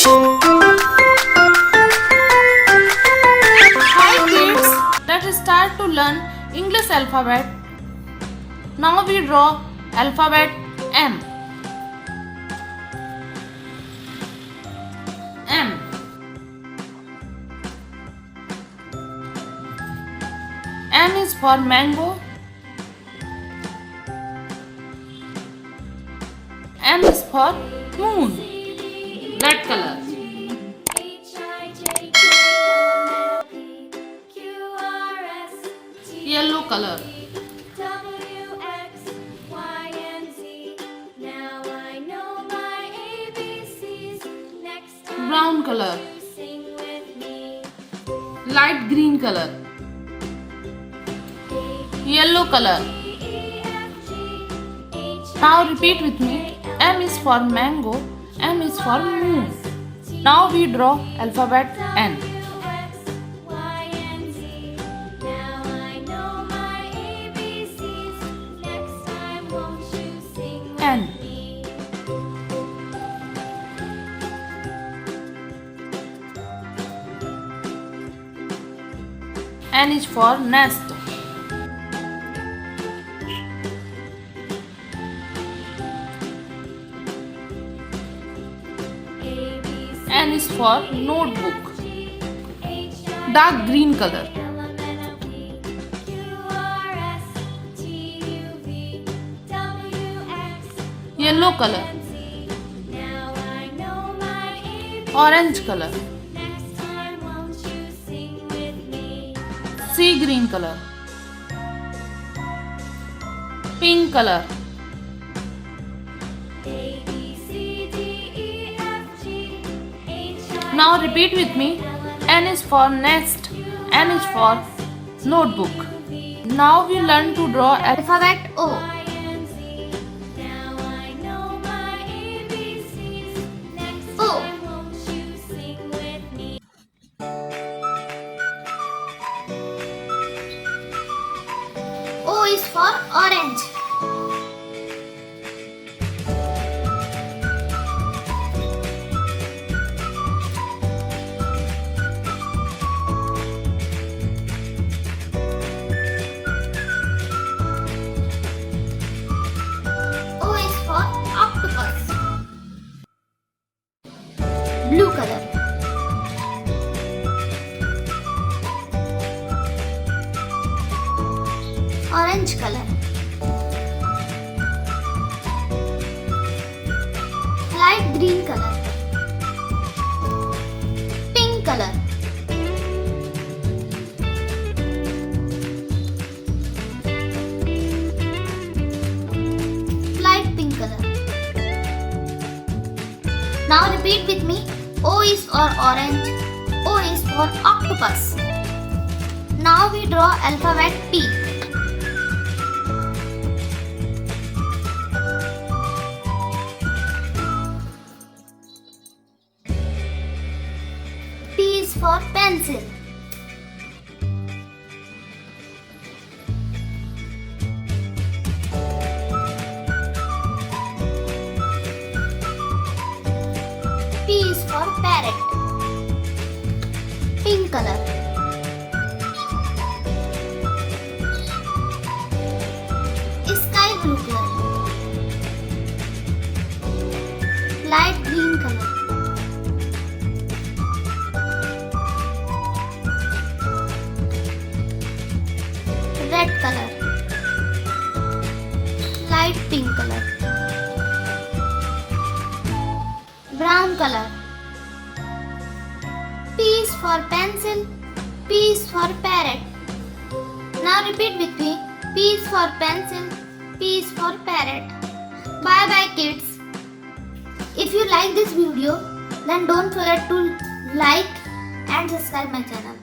Hi kids, let's start to learn English alphabet. Now we draw alphabet M. M. M is for mango. M is for moon. Red color. Yellow color. Brown color. Light green color. Yellow color. Now repeat with me. M is for mango. M is for moon. Now we draw alphabet N. N. N is for nest. N is for notebook. Dark green color. Yellow color. Orange color. Sea green color. Pink color. Now repeat with me. N is for nest. N is for notebook. Now we learn to draw alphabet O. O. O is for orange. O is for octopus. Blue color. Orange color. Light green color. Pink color. Light pink color. Now repeat with me. O is for orange. O is for octopus. Now we draw alphabet P. P is for pencil. P is for parrot. Pink color. Sky blue color. Light green color. Red color. Light pink color. Brown color. P is for pencil. P is for parrot. Now repeat with me. P is for pencil. P is for parrot. Bye bye kids. If you like this video, then don't forget to like and subscribe my channel.